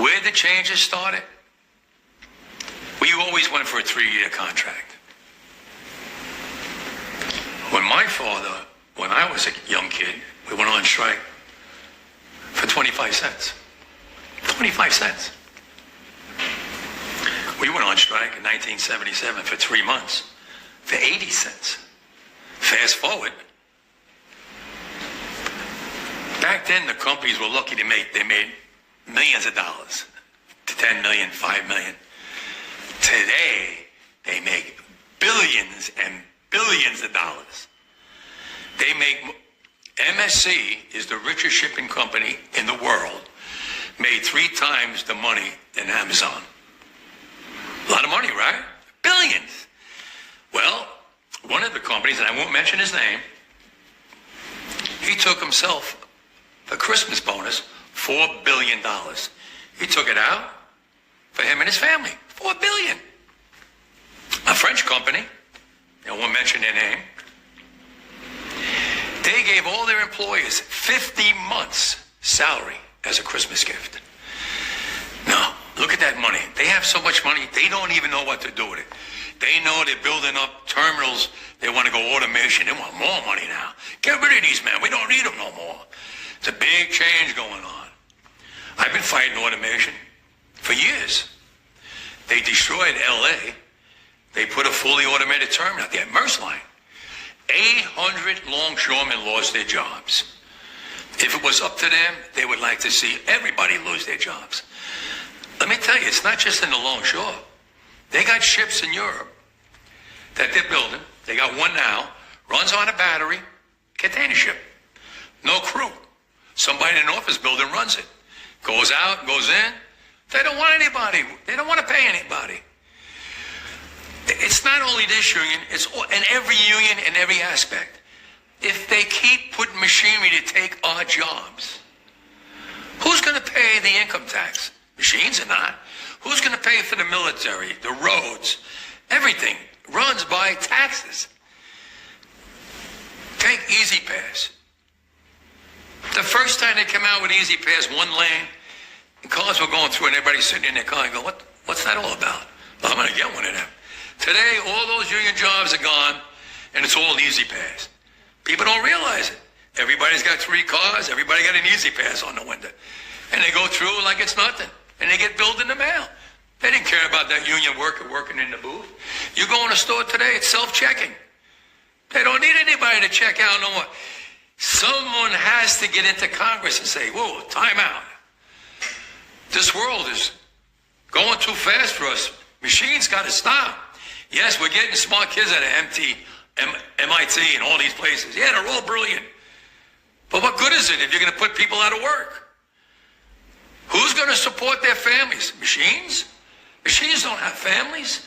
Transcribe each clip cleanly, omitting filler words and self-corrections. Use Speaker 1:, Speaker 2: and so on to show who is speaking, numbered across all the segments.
Speaker 1: Where the changes started? We always went for a 3-year contract. When I was a young kid, we went on strike for 25 cents. 25 cents. We went on strike in 1977 for 3 months for 80 cents. Fast forward. Back then, the companies were lucky they made millions of dollars, to 10 million, 5 million. Today, they make billions and billions of dollars. MSC is the richest shipping company in the world, made 3 times the money than Amazon. A lot of money, right? Billions. Well, one of the companies, and I won't mention his name, he took himself a Christmas bonus, $4 billion. He took it out for him and his family, $4 billion. A French company, I won't mention their name, they gave all their employees 50 months' salary as a Christmas gift. Now, look at that money. They have so much money, they don't even know what to do with it. They know they're building up terminals. They want to go automation. They want more money now. Get rid of these men. We don't need them no more. It's a big change going on. I've been fighting automation for years. They destroyed LA. They put a fully automated terminal out there, Maersk Line. 800 longshoremen lost their jobs. If it was up to them, they would like to see everybody lose their jobs. Let me tell you, it's not just in the longshore. They got ships in Europe that they're building. They got one now, runs on a battery, container ship. No crew. Somebody in an office building runs it. Goes out, goes in. They don't want anybody. They don't want to pay anybody. It's not only this union, it's in every union in every aspect. If they keep putting machinery to take our jobs, who's going to pay the income tax? Machines are not. Who's going to pay for the military, the roads? Everything runs by taxes. Take Easy Pass. The first time they came out with Easy Pass, 1 lane, and cars were going through and everybody's sitting in their car and go, what's that all about? Well, I'm going to get one of them. Today, all those union jobs are gone, and it's all Easy Pass. People don't realize it. Everybody's got 3 cars. Everybody got an Easy Pass on the window. And they go through like it's nothing. And they get billed in the mail. They didn't care about that union worker working in the booth. You go in a store today, it's self-checking. They don't need anybody to check out no more. Someone has to get into Congress and say, whoa, time out. This world is going too fast for us. Machines got to stop. Yes, we're getting smart kids out of MIT and all these places. Yeah, they're all brilliant. But what good is it if you're going to put people out of work? Who's going to support their families? Machines? Machines don't have families.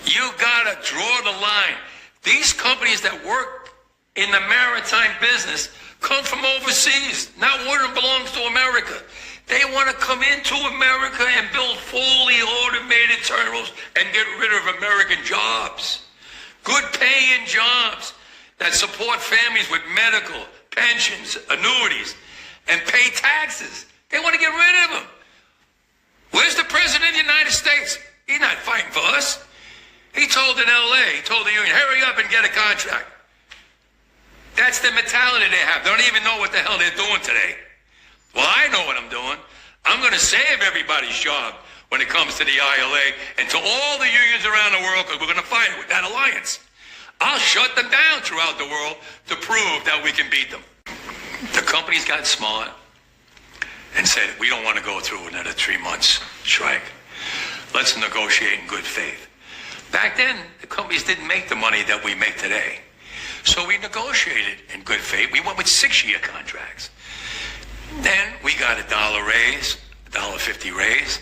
Speaker 1: You got to draw the line. These companies that work in the maritime business come from overseas. Not one of them belongs to America. They want to come into America and build fully automated terminals and get rid of American jobs. Good paying jobs that support families with medical, pensions, annuities, and pay taxes. They want to get rid of them. Where's the President of the United States? He's not fighting for us. He told in LA, he told the union, hurry up and get a contract. That's the mentality they have. They don't even know what the hell they're doing today. Well, I know what I'm doing. I'm going to save everybody's job when it comes to the ILA and to all the unions around the world, because we're going to fight with that alliance. I'll shut them down throughout the world to prove that we can beat them. The companies got smart and said, we don't want to go through another 3 months strike. Let's negotiate in good faith. Back then, the companies didn't make the money that we make today. So we negotiated in good faith. We went with 6-year contracts. Then we got $1 raise, $1.50 raise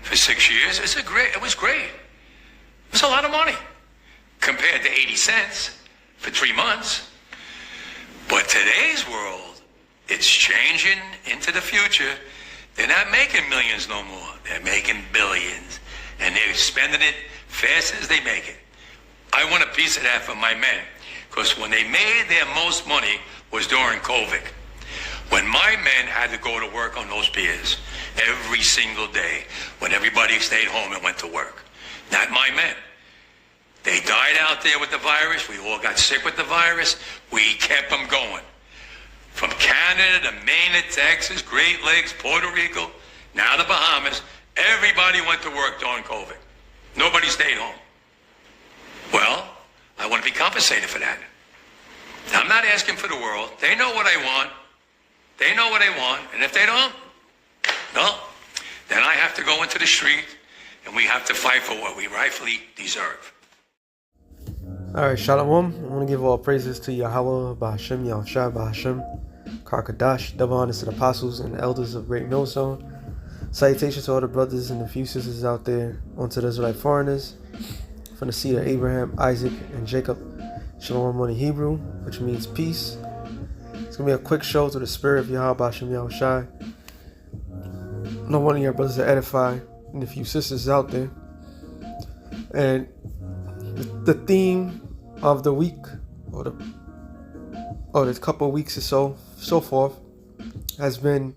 Speaker 1: for 6 years. It was great. It was a lot of money compared to 80 cents for 3 months. But today's world, it's changing into the future. They're not making millions no more. They're making billions. And they're spending it fast as they make it. I want a piece of that for my men. Because when they made their most money was during COVID. When my men had to go to work on those piers every single day when everybody stayed home and went to work. Not my men. They died out there with the virus. We all got sick with the virus. We kept them going. From Canada to Maine to Texas, Great Lakes, Puerto Rico, now the Bahamas, everybody went to work during COVID. Nobody stayed home. Well, I want to be compensated for that. I'm not asking for the world. They know what I want. They know what I want. And if they don't, no, then I have to go into the street and we have to fight for what we rightfully deserve.
Speaker 2: Alright, Shalom. I want to give all praises to Yahweh, Bahashem, Yahushua, Bahashem, Karkadash, double honors to the apostles and the elders of Great Millstone. Salutations to all the brothers and the few sisters out there, onto the Israelite foreigners, from the seed of Abraham, Isaac, and Jacob. Shalom on the Hebrew, which means peace. It's going to be a quick show to the spirit of Yahweh, Bahashem, Yahushua. No one of your brothers to edify, and the few sisters out there. And the theme of the week, or the couple of weeks or so forth, has been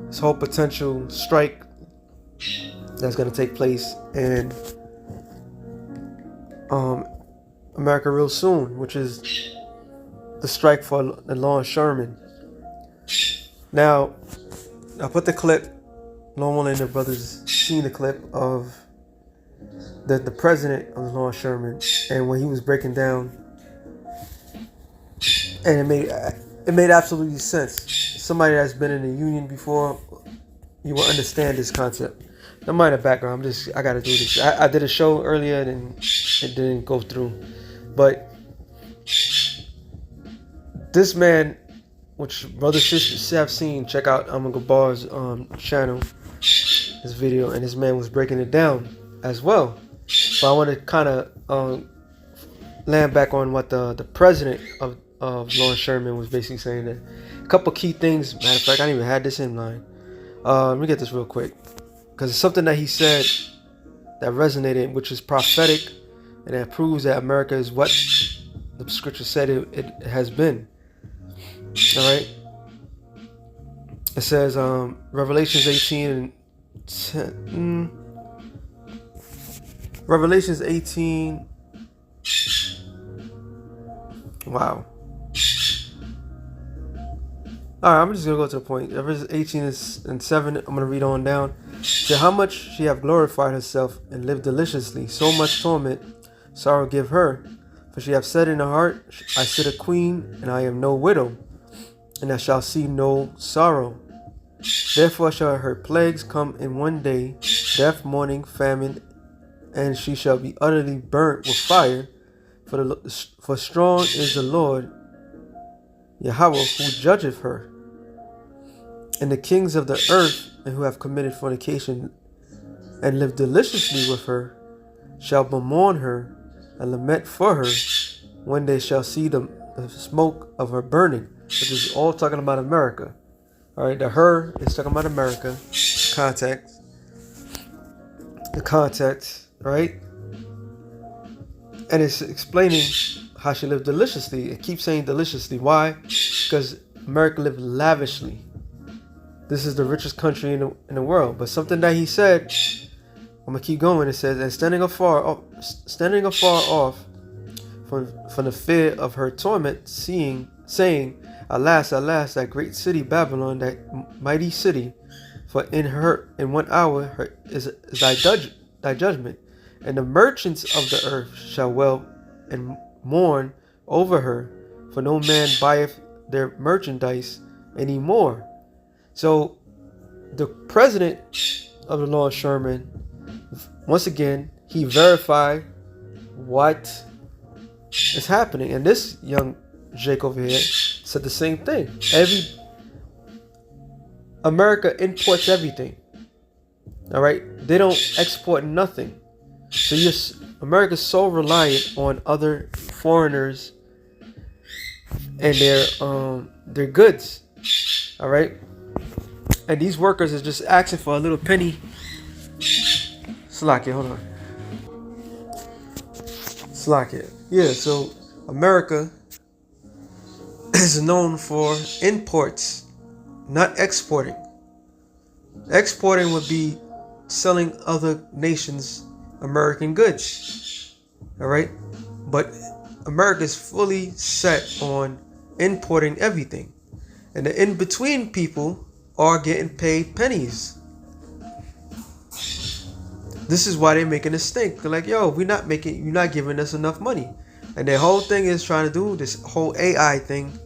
Speaker 2: this whole potential strike that's going to take place in America real soon, which is the strike for the longshoremen. Now, I put the clip. No one of the brothers seen the clip of the president of the longshoremen, and when he was breaking down, and it made absolutely sense. Somebody that's been in the union before, you will understand this concept. Don't mind the background. I gotta do this. I did a show earlier and it didn't go through, but this man, which brothers sisters have seen, check out Gabar's channel, his video, and his man was breaking it down as well. But I want to kind of land back on what the president of longshoremen was basically saying. That a couple key things. Matter of fact, I didn't even have this in line. Let me get this real quick, because it's something that he said that resonated, which is prophetic, and that proves that America is what the scripture said it has been. All right. It says Revelations 18 and 10. Revelations 18. Wow. Alright, I'm just going to go to the point. Revelations 18 and 7. I'm going to read on down. To how much she have glorified herself and lived deliciously, so much torment, sorrow give her. For she hath said in her heart, I sit a queen, and I am no widow, and I shall see no sorrow. Therefore shall her plagues come in one day, death, mourning, famine, and she shall be utterly burnt with fire. For strong is the Lord Yahweh who judgeth her. And the kings of the earth, and who have committed fornication and lived deliciously with her, shall bemoan her and lament for her when they shall see the smoke of her burning. Which is all talking about America. Alright, the her is talking about America. Context. The context, right? And it's explaining how she lived deliciously. It keeps saying deliciously. Why? Because America lived lavishly. This is the richest country in the world. But something that he said, I'm going to keep going. It says, and standing afar off from the fear of her torment, saying, Alas, alas, that great city Babylon, that mighty city, for in 1 hour is thy judgment. And the merchants of the earth shall wail and mourn over her, for no man buyeth their merchandise any more. So the president of the longshoremen, once again, he verified what is happening. And this young Jake over here said the same thing. America imports everything. All right, they don't export nothing. So America's so reliant on other foreigners and their goods. All right, and these workers is just asking for a little penny. Slack it, hold on. Slack it. Yeah, so America is known for imports, not exporting. Exporting would be selling other nations American goods. All right? But America is fully set on importing everything. And the in-between people are getting paid pennies. This is why they're making a stink. They're like, yo, you're not giving us enough money. And their whole thing is trying to do this whole AI thing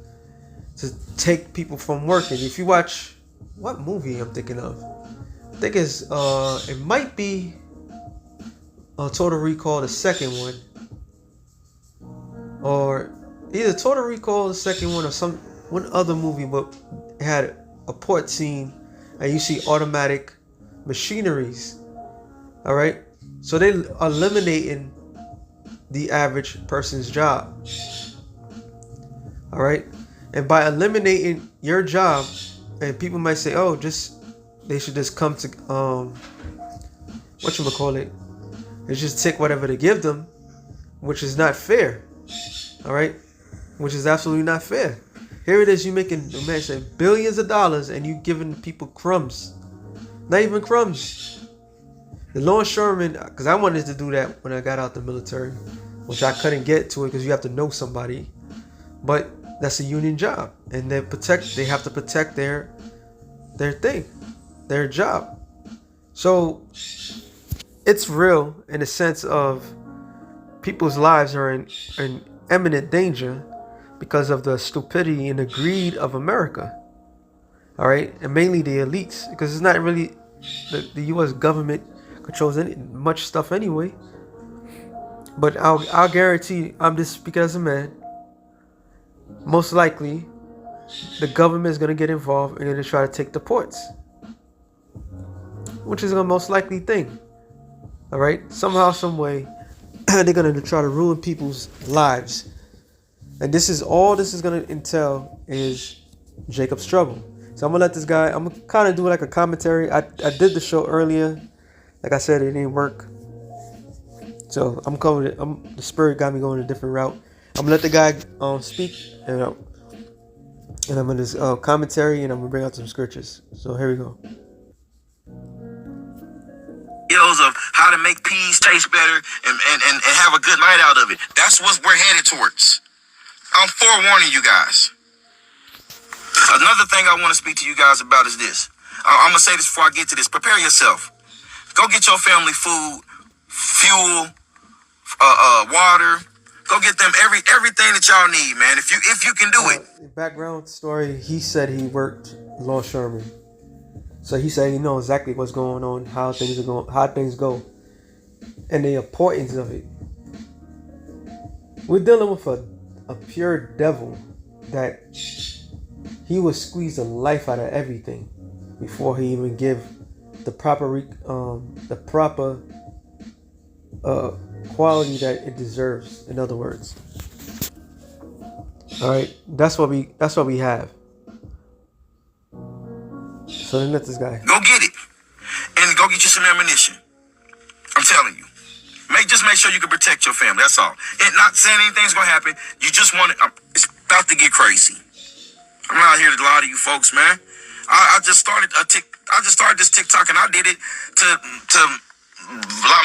Speaker 2: to take people from working. If you watch, what movie I'm thinking of? I think it might be Total Recall, the second one. Or either Total Recall, the second one, or one other movie, but it had a port scene and you see automatic machineries. All right, so they are eliminating the average person's job. All right, and by eliminating your job, and people might say, oh, they should just come to whatchamacallit, they just take whatever they give them, which is not fair. All right, which is absolutely not fair. Here it is, you making, man, say billions of dollars, and you giving people crumbs, not even crumbs. The longshoremen, because I wanted to do that when I got out the military, which I couldn't get to it because you have to know somebody. But that's a union job, and they have to protect their thing, their job. So it's real in the sense of people's lives are in imminent danger because of the stupidity and the greed of America. All right, and mainly the elites, because it's not really the U.S. government controls much stuff anyway. But I'll guarantee, I'm just speaking as a man, most likely the government is going to get involved and going to try to take the ports, which is the most likely thing. All right, somehow, some way, they're going to try to ruin people's lives, and this is going to entail is Jacob's trouble. So I'm gonna let this guy, I'm gonna kind of do like a commentary. I did the show earlier. Like I said, it didn't work. So the spirit got me going a different route. I'm gonna let the guy speak, and I'm gonna just commentary, and I'm gonna bring out some scriptures. So here we go.
Speaker 3: Of how to make peas taste better and have a good night out of it. That's what we're headed towards. I'm forewarning you guys. Another thing I want to speak to you guys about is this. I'm gonna say this before I get to this. Prepare yourself. Go get your family food, fuel, water. Go get them everything that y'all need, man. If you can do it.
Speaker 2: Background story. He said he worked longshoreman, so he said he knows exactly what's going on, how things go, and the importance of it. We're dealing with a pure devil that he would squeeze the life out of everything before he even give the proper quality that it deserves. In other words, all right, that's what we have. So then let this guy
Speaker 3: go get it and go get you some ammunition. I'm telling you, just make sure you can protect your family. That's all. And not saying anything's gonna happen. You just want it. It's about to get crazy. I'm not here to lie to you folks, man. I just started this TikTok, and I did it to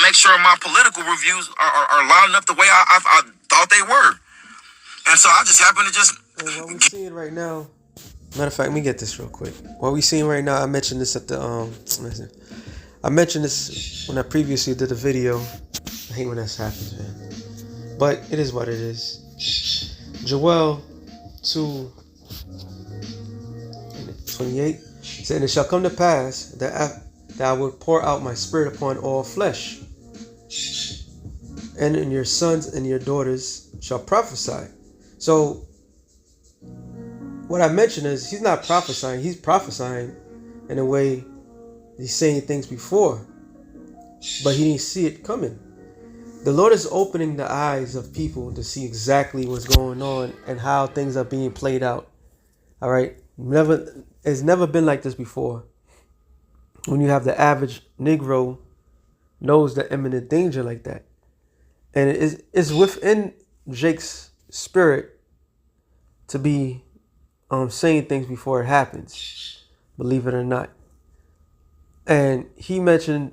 Speaker 3: make sure my political reviews are lining up the way I thought they were. And so I just happened to just.
Speaker 2: And what we're seeing right now. Matter of fact, let me get this real quick. What we're seeing right now, I mentioned this I mentioned this when I previously did a video. I hate when that happens, man. But it is what it is. Joel 2:28 said, "And it shall come to pass that I will pour out my spirit upon all flesh, and in your sons and your daughters shall prophesy." So what I mentioned is he's not prophesying. He's prophesying in a way he's saying things before, but he didn't see it coming. The Lord is opening the eyes of people to see exactly what's going on and how things are being played out. All right. It's never been like this before. When you have the average Negro knows the imminent danger like that. And it's within Jake's spirit to be saying things before it happens, believe it or not. And he mentioned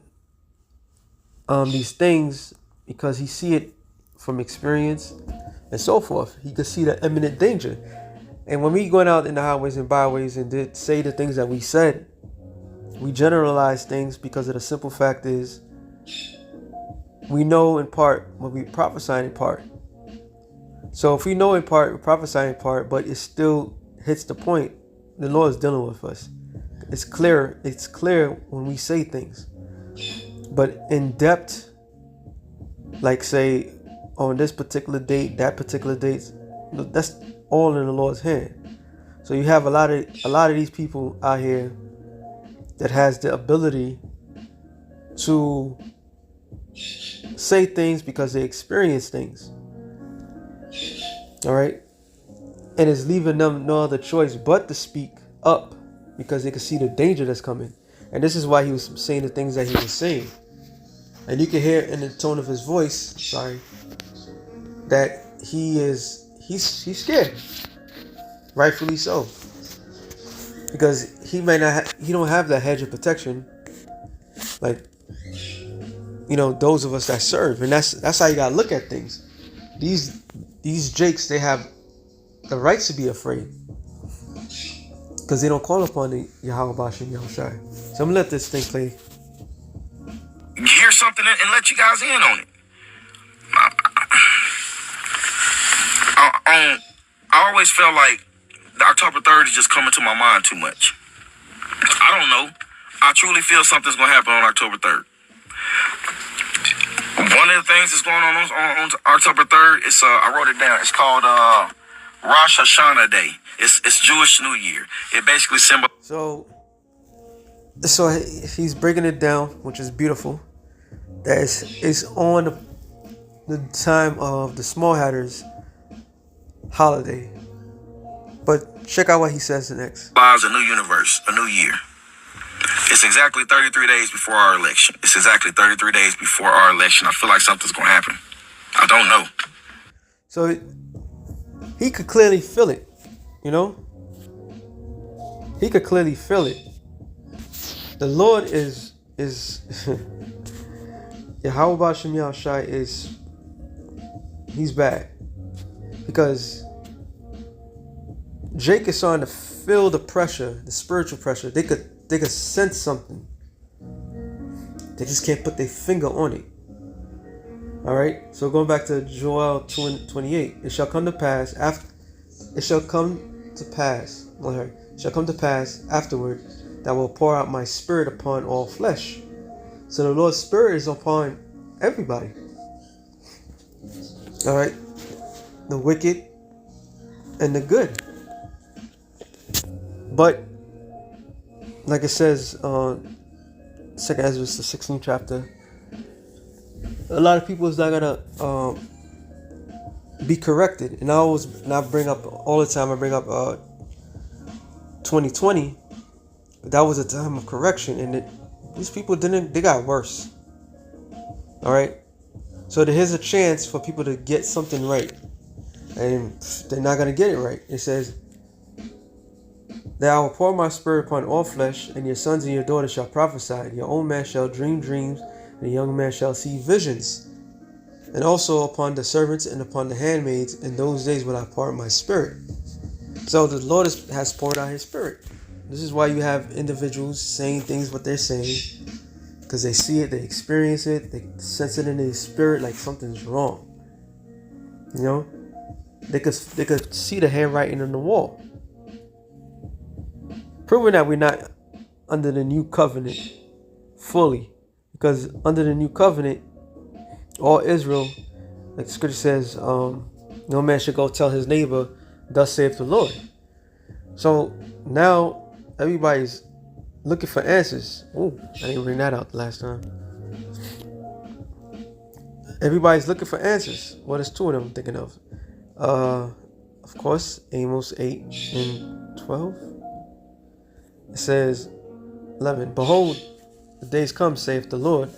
Speaker 2: these things because he see it from experience and so forth. He could see the imminent danger. And when we went out in the highways and byways and did say the things that we said, we generalize things because of the simple fact is we know in part when we prophesy in part. So if we know in part, we prophesy in part, but it still hits the point, the Lord is dealing with us. It's clear when we say things. But in depth, like say on this particular date, that particular date, that's all in the Lord's hand. So you have a lot of these people out here that has the ability to say things because they experience things. All right, and it's leaving them no other choice but to speak up because they can see the danger that's coming. And this is why he was saying the things that he was saying. And you can hear in the tone of his voice, that he's scared, rightfully so, because he don't have that hedge of protection, like those of us that serve, and that's how you gotta look at things. These jakes, they have the right to be afraid because they don't call upon the Yahweh Bashem Yahushai. So I'm gonna let this thing play.
Speaker 3: Hear something and let you guys in on it. I always felt like the October 3rd is just coming to my mind too much. I don't know. I truly feel something's going to happen on October 3rd. One of the things that's going on October 3rd is, I wrote it down. It's called Rosh Hashanah Day. It's Jewish New Year. It basically symbolizes.
Speaker 2: So he's breaking it down, which is beautiful. That it's on the time of the Small Hatters holiday. But check out what he says next.
Speaker 3: A new universe, a new year. It's exactly 33 days before our election. It's exactly 33 days before our election. I feel like something's going to happen. I don't know.
Speaker 2: So he could clearly feel it, He could clearly feel it. The Lord is Yahweh Bashem Yahushai he's bad. Because Jake is starting to feel the pressure, the spiritual pressure. They could sense something. They just can't put their finger on it. All right. So going back to Joel 28, it shall come to pass afterward that I will pour out my spirit upon all flesh. So the Lord's spirit is upon everybody. All right. The wicked and the good. But like it says, 2nd Ezra, the 16th chapter, a lot of people is not gonna be corrected. And I bring up all the time. I bring up 2020. That was a time of correction, and these people they got worse. All right. So here's a chance for people to get something right, and they're not gonna get it right. It says that I will pour my spirit upon all flesh, and your sons and your daughters shall prophesy, and your old man shall dream dreams, and the young man shall see visions. And also upon the servants and upon the handmaids, in those days will I pour out my spirit. So the Lord has poured out his spirit. This is why you have individuals saying things what they're saying, because they see it, they experience it, they sense it in their spirit like something's wrong. They could see the handwriting on the wall, proving that we're not under the new covenant fully. Because under the new covenant, all Israel, like the scripture says, no man should go tell his neighbor, thus saith the Lord. So now everybody's looking for answers. Oh, I didn't bring that out the last time. Everybody's looking for answers. What is two of them I'm thinking of? Of course, Amos 8 and 12. It says, 11, behold, the days come, saith the Lord,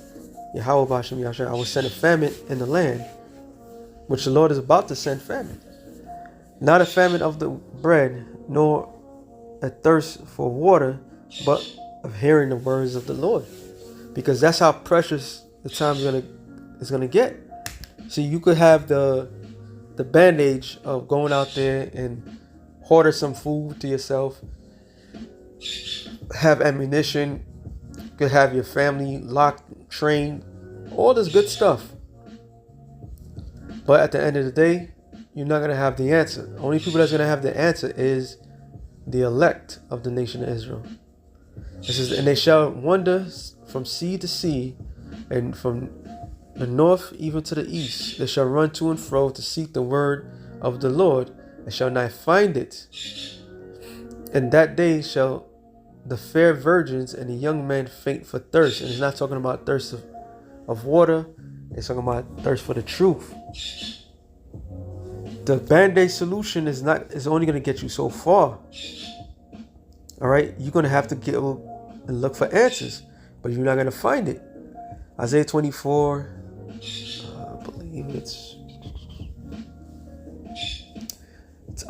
Speaker 2: Yahweh Bashem Yahushua, I will send a famine in the land, which the Lord is about to send famine. Not a famine of the bread, nor a thirst for water, but of hearing the words of the Lord, because that's how precious the time is gonna get. See, you could have the bandage of going out there and hoard some food to yourself, have ammunition, you could have your family locked, trained, all this good stuff. But at the end of the day, you're not gonna have the answer. The only people that's gonna have the answer is the elect of the nation of Israel. It says, and they shall wander from sea to sea, and from the north even to the east. They shall run to and fro to seek the word of the Lord, and shall not find it. In that day shall the fair virgins and the young men faint for thirst. And it's not talking about thirst of water. It's talking about thirst for the truth. The band-aid solution is only going to get you so far. All right, you're going to have to go and look for answers, but you're not going to find it. Isaiah 24, I believe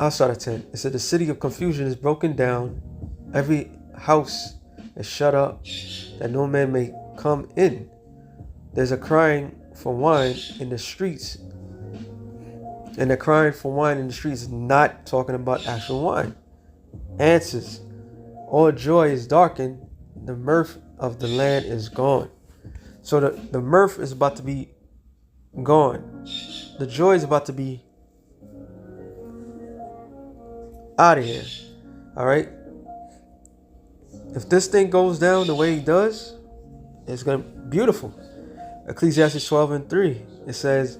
Speaker 2: I'll start at 10. It said, the city of confusion is broken down, every house is shut up, that no man may come in. There's a crying for wine in the streets. And the crying for wine in the streets is not talking about actual wine. Answers. All joy is darkened. The mirth of the land is gone. So the mirth is about to be gone. The joy is about to be out of here. All right. If this thing goes down the way it does, it's going to be beautiful. Ecclesiastes 12:3. It says,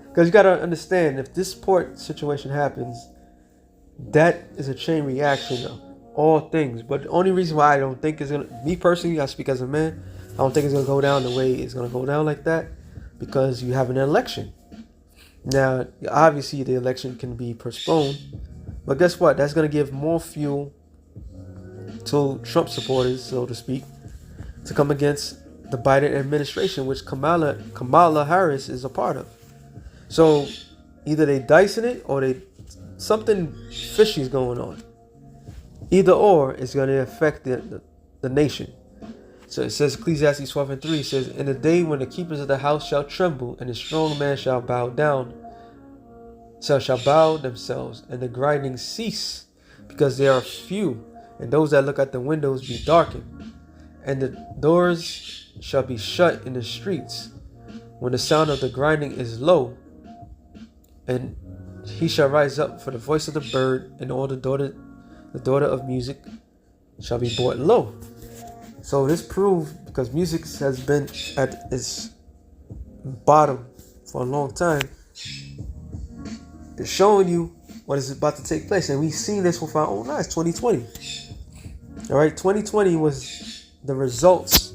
Speaker 2: because you got to understand, if this port situation happens, that is a chain reaction of all things. But the only reason why I don't think it's going to, me personally, I speak as a man, I don't think it's going to go down the way it's going to go down like that, because you have an election. Now, obviously, the election can be postponed, but guess what? That's going to give more fuel to Trump supporters, so to speak, to come against the Biden administration, which Kamala Harris is a part of. So either they dicing it or something fishy is going on. Either or is going to affect the nation. So it says, Ecclesiastes 12:3 says, in the day when the keepers of the house shall tremble, and the strong man shall bow down, shall bow themselves, and the grinding cease, because they are few, and those that look at the windows be darkened, and the doors shall be shut in the streets, when the sound of the grinding is low, and he shall rise up for the voice of the bird, and all the daughter of music shall be brought low. So this proved, because music has been at its bottom for a long time, it's showing you what is about to take place. And we've seen this with our own eyes. 2020. All right, 2020 was the results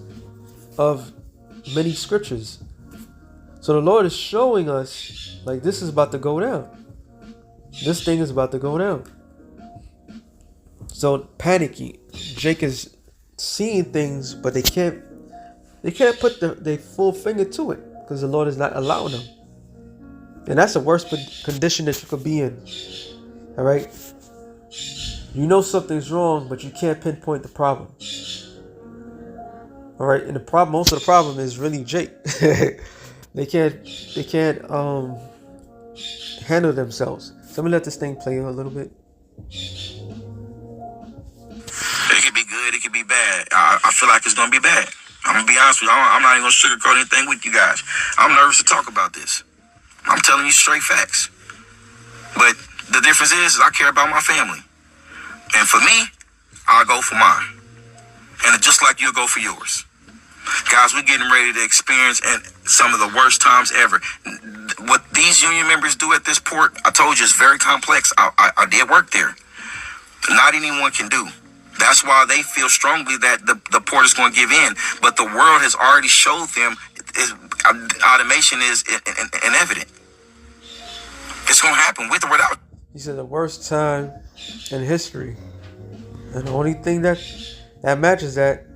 Speaker 2: of many scriptures. So the Lord is showing us, like, this is about to go down. This thing is about to go down. So panicky. Jake is seeing things, but they can't put their full finger to it, because the Lord is not allowing them. And that's the worst condition that you could be in. All right. You know something's wrong, but you can't pinpoint the problem. All right. And most of the problem is really Jake. They can't handle themselves. So let me let this thing play a little bit.
Speaker 3: It could be good, it could be bad. I feel like it's going to be bad. I'm going to be honest with you. I'm not even going to sugarcoat anything with you guys. I'm nervous to talk about this. I'm telling you straight facts. But the difference is I care about my family. And for me, I'll go for mine. And just like you'll go for yours. Guys, we're getting ready to experience some of the worst times ever. What these union members do at this port, I told you, it's very complex. I did work there. Not anyone can do. That's why they feel strongly that the port is going to give in. But the world has already showed them automation is inevitable. It's going to happen with or without.
Speaker 2: He said the worst time in history. And the only thing that matches that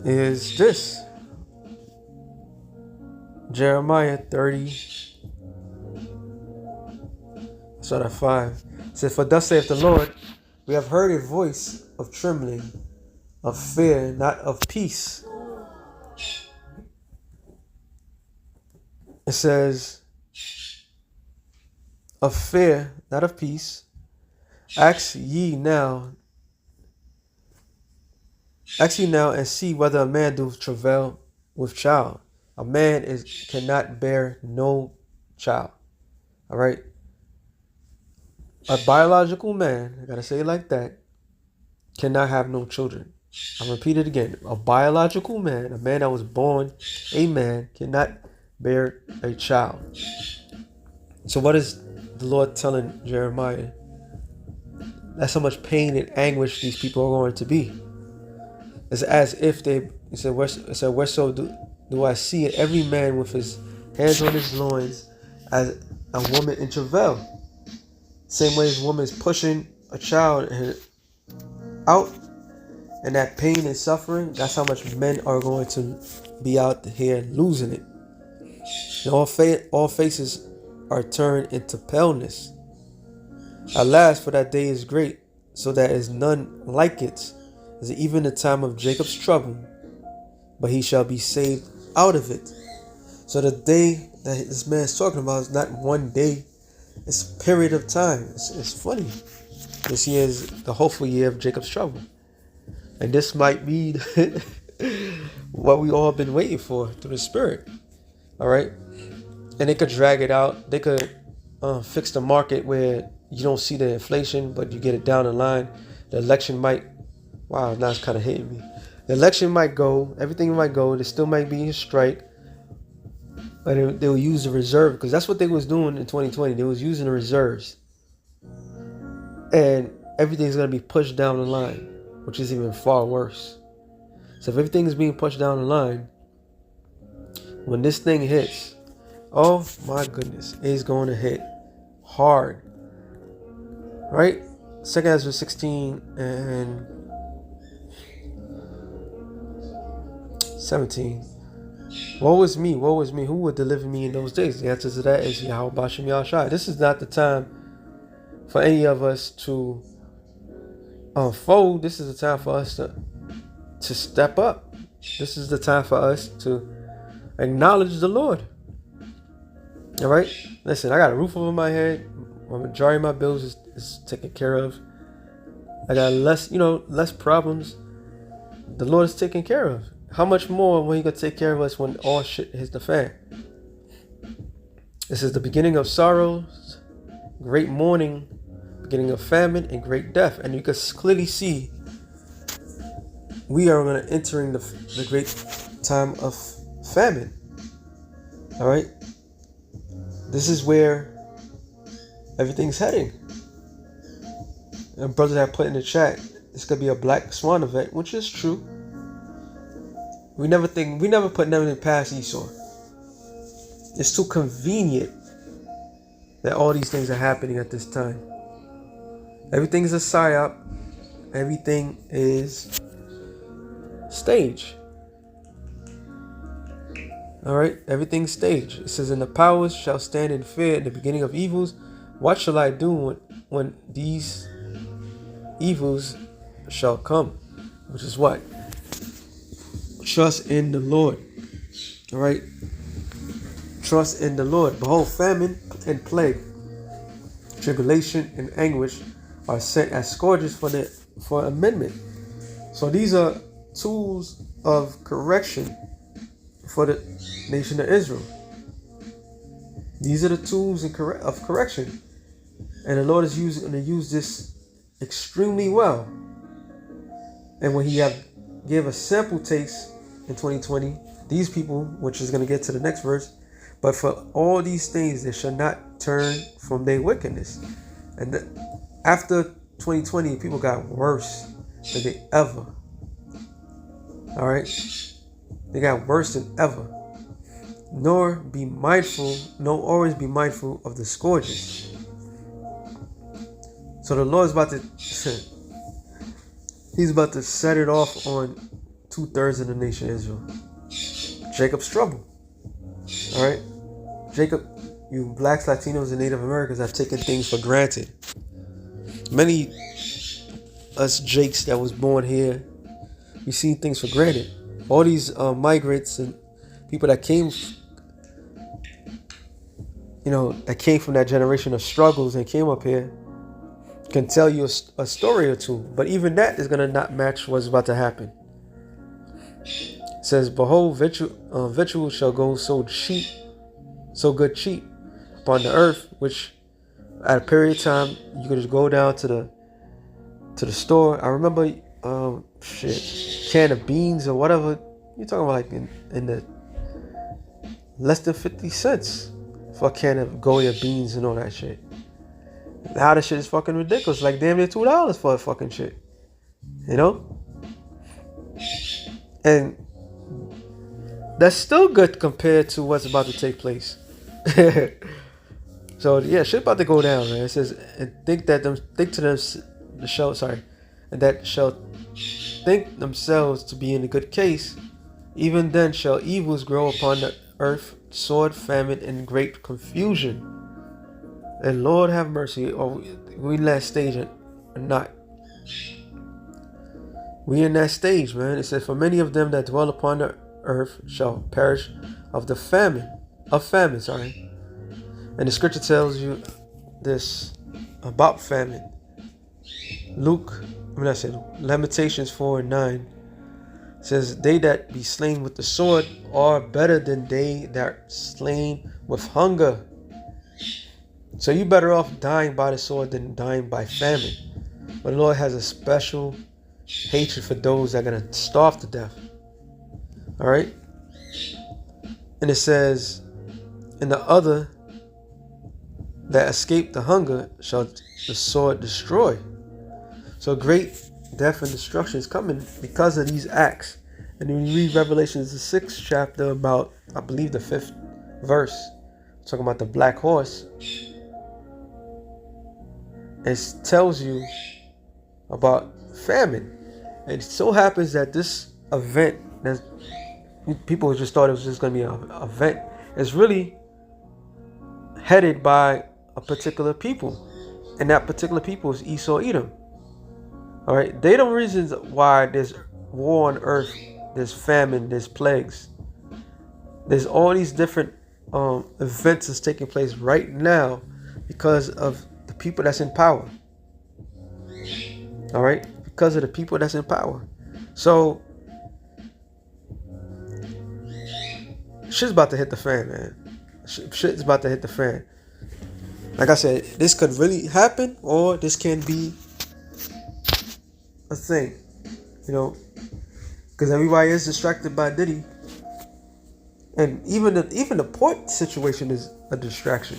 Speaker 2: is this. Jeremiah 30. Start at 5. It says, for thus saith the Lord, We have heard a voice of trembling, of fear, not of peace. It says, of fear, not of peace. Ask ye now and see whether a man do travail with child. A man cannot bear no child. All right. A biological man, I gotta say it like that, cannot have no children. I'll repeat it again. A biological man, a man that was born a man, cannot bear a child. So what is the Lord telling Jeremiah? That's how much pain and anguish these people are going to be. It's as if he said, whereso do I see every man with his hands on his loins as a woman in travail. Same way as a woman is pushing a child out, and that pain and suffering, that's how much men are going to be out here losing it. And all faces are turned into paleness. Alas, for that day is great, so that is none like it. Is even the time of Jacob's trouble, but he shall be saved out of it. So the day that this man is talking about is not one day, it's a period of time. It's funny. This year is the hopeful year of Jacob's trouble. And this might be what we all been waiting for through the Spirit. All right? And they could drag it out. They could fix the market where you don't see the inflation, but you get it down the line. The election might, wow, now it's kind of hitting me. The election might go, everything might go. There still might be a strike. But they'll use the reserve, because that's what they was doing in 2020. They was using the reserves. And everything's going to be pushed down the line, which is even far worse. So if everything is being pushed down the line, when this thing hits, oh my goodness, it's going to hit hard. Right? 2 Ezra 16 and 17. Woe is me, who would deliver me in those days? The answer to that is Yahweh Bashem Yahshai. This is not the time for any of us to unfold. This is the time for us to step up. This is the time for us to acknowledge the Lord. All right? Listen, I got a roof over my head. The majority of my bills is taken care of. I got less problems. The Lord is taken care of. How much more will He gonna take care of us when all shit hits the fan? This is the beginning of sorrows, great mourning, beginning of famine, and great death. And you can clearly see we are going to entering the great time of famine. All right? This is where everything's heading. And brothers have put in the chat, this could be a black swan event, which is true. We never put nothing past Esau. It's too convenient that all these things are happening at this time. Everything is a psyop. Everything is stage. All right, everything's stage. It says, "And the powers shall stand in fear in the beginning of evils. What shall I do when these evils shall come?" Which is what? Trust in the Lord. All right. Trust in the Lord. Behold, famine and plague, tribulation and anguish are sent as scourges for amendment. So these are tools of correction for the nation of Israel. These are the tools of correction, and the Lord is going to use this extremely well. And when He gave a sample taste in 2020, these people, which is going to get to the next verse, but for all these things they shall not turn from their wickedness. And after 2020, people got worse than they ever. All right, they got worse than ever. Nor always be mindful of the scourges. So the Lord's about to He's about to set it off on 2/3 of the nation of Israel. Jacob's trouble. All right? Jacob, you blacks, Latinos, and Native Americans have taken things for granted. Many us Jakes that was born here, we see things for granted. All these migrants and people that came, that came from that generation of struggles and came up here, can tell you a story or two. But even that is going to not match what's about to happen. It says, behold, victual shall go so good cheap upon the earth, which at a period of time you could just go down to the store. I remember can of beans or whatever you're talking about, like in the less than 50 cents for a can of Goya beans and all that shit. Now this shit is fucking ridiculous, like damn near $2 for a fucking shit, and that's still good compared to what's about to take place. So yeah, shit about to go down, man. It says, and that shall think themselves to be in a good case. Even then shall evils grow upon the earth, sword, famine, and great confusion. And Lord have mercy, or we in that stage or not. We in that stage, man. It says, for many of them that dwell upon the earth shall perish of famine. And the scripture tells you this about famine. Lamentations 4:9 says, they that be slain with the sword are better than they that are slain with hunger. So you better off dying by the sword than dying by famine. But the Lord has a special hatred for those that are going to starve to death. All right? And it says, and the other that escape the hunger shall the sword destroy. So great death and destruction is coming because of these acts. And when you read Revelations, the 6th chapter, about, I believe, the 5th verse, talking about the black horse, it tells you about famine. And it so happens that this event, that people just thought it was just going to be an event, is really headed by a particular people. And that particular people is Esau Edom. All right, they the reasons why there's war on earth, there's famine, there's plagues, there's all these different events that's taking place right now because of the people that's in power. All right, because of the people that's in power. So shit's about to hit the fan, man. Shit's about to hit the fan. Like I said, this could really happen, or this can be a thing, because everybody is distracted by Diddy, and even the port situation is a distraction.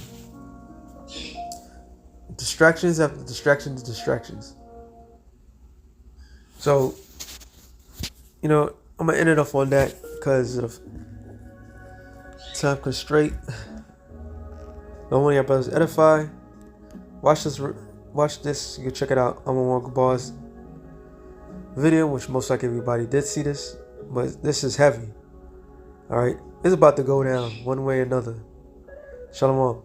Speaker 2: Distractions after distractions. So, I'm gonna end it off on that because of time constraint. Don't want your brothers edify. Watch this. You can check it out. I'm on Uncle Bar's video, which most likely everybody did see this, but this is heavy. All right, it's about to go down one way or another. Shalom.